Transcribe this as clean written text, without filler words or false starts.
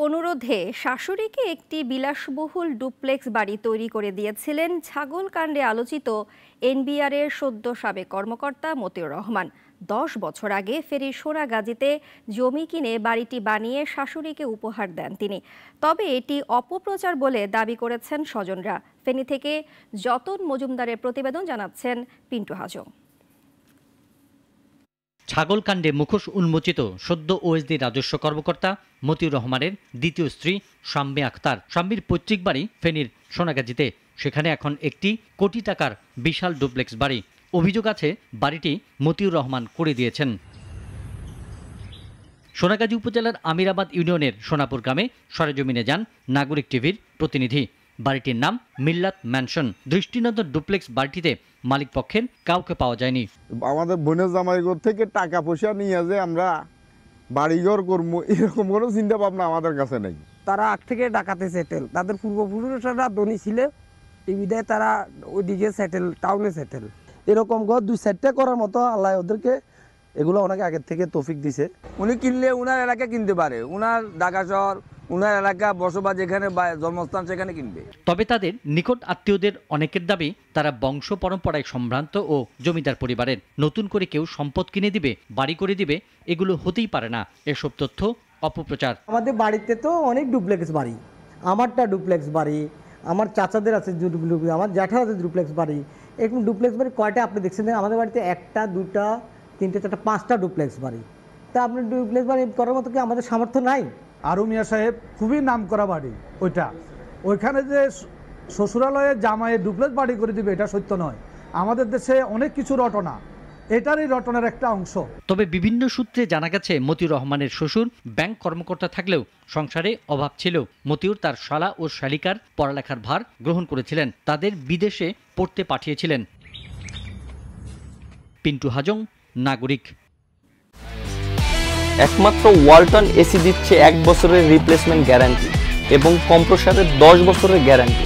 অনুরোধে শাশুড়িকে একটি বিলাসবহুল ডুপ্লেক্স বাড়ি তৈরি করে দিয়েছিলেন ছাগলকাণ্ডে আলোচিত এনবিআরের সদ্য সাবেক কর্মকর্তা মতিউর রহমান। 10 বছর আগে ফেনীর সোনাগাজীতে জমি কিনে বাড়িটি বানিয়ে শাশুড়িকে উপহার দেন তিনি। তবে এটি অপপ্রচার বলে দাবি করেছেন স্বজনরা। ফেনী থেকে যতন মজুমদারের প্রতিবেদন, জানাচ্ছেন পিন্টু হাজং। ছাগলকাণ্ডে মুখোশ উন্মোচিত সদ্য ওএসডি রাজস্ব কর্মকর্তা মতিউর রহমানের দ্বিতীয় স্ত্রী শাম্মী আক্তার। স্বামীর পৈতৃক বাড়ি ফেনীর সোনাগাজীতে। সেখানে এখন একটি কোটি টাকার বিশাল ডুপ্লেক্স বাড়ি। অভিযোগ আছে বাড়িটি মতিউর রহমান করে দিয়েছেন। সোনাগাজী উপজেলার আমিরাবাদ ইউনিয়নের সোনাপুর গ্রামে সরেজমিনে যান নাগরিক টিভির প্রতিনিধি। বাড়িটির নাম মিল্লাত ম্যানশন। দৃষ্টিনন্দন ডুপ্লেক্স বাড়িটিতে মালিক পক্ষের কাউকে পাওয়া যায়নি। আমাদের বোনের জামাইঘর থেকে টাকা পয়সা নিয়ে যে আমরা বাড়িঘর করবো, এরকম কোনো চিন্তা ভাবনা আমাদের কাছে নেই। তারা আগ থেকে ডাকাতে সেটেল, তাদের পূর্বপুরুষরা ধনী ছিল, এই বিধায় তারা ওইদিকে সেটেল, টাউনে সেটেল। এরকম ঘর 2-4টা করার মতো আল্লাহ ওদেরকে এগুলো অনেক আগের থেকে তৌফিক দিছে। উনি কিনলে উনার এলাকা কিনতে পারে, উনার ঢাকা শহর, উনার এলাকা বসবাস যেখানে জন্মস্থান সেখানে কিনবে। তবে তাদের নিকট আত্মীয়দের অনেকের দাবি তারা বংশ পরম্পরায় সম্ভ্রান্ত ও জমিদার পরিবারের। নতুন করে কেউ সম্পদ কিনে দিবে, বাড়ি করে দিবে, এগুলো হতেই পারে না। এসব তথ্য অপপ্রচার। আমাদের বাড়িতে তো অনেক ডুপ্লেক্স বাড়ি, আমারটা ডুপ্লেক্স বাড়ি, আমার চাচাদের আছে ডুপ্লেক্স, আমার জ্যাঠার আছে ডুপ্লেক্স বাড়ি। এরকম ডুপ্লেক্স বাড়ি কয়টা আপনি দেখছেন? আমাদের বাড়িতে 1টা 2টা 3টে 4টা 5টা ডুপ্লেক্স বাড়ি। তা আপনি ডুপ্লেক্স বাড়ি করার মতো কি আমাদের সামর্থ্য নাই? আরু মিয়া সাহেব খুবই নাম করা বাড়ি ওইটা। ওইখানে যে শ্বশুরালয়ে জামাইয়ে ডুপ্লেক্স বাড়ি করে দিবে এটা সত্য নয়। আমাদের দেশে অনেক কিছু রটনা, এটারই রটনার একটা অংশ। তবে বিভিন্ন সূত্রে জানা গেছে মতিউর রহমানের শ্বশুর ব্যাংক কর্মকর্তা থাকলেও সংসারে অভাব ছিল। মতিউর তার শালা ও শালিকার পড়ালেখার ভার গ্রহণ করেছিলেন, তাদের বিদেশে পড়তে পাঠিয়েছিলেন। পিন্টু হাজং, নাগরিক। একমাত্র ওয়ালটন এসি দিচ্ছে 1 বছরের রিপ্লেসমেন্ট গ্যারান্টি এবং কম্প্রেসারের 10 বছরের গ্যারান্টি।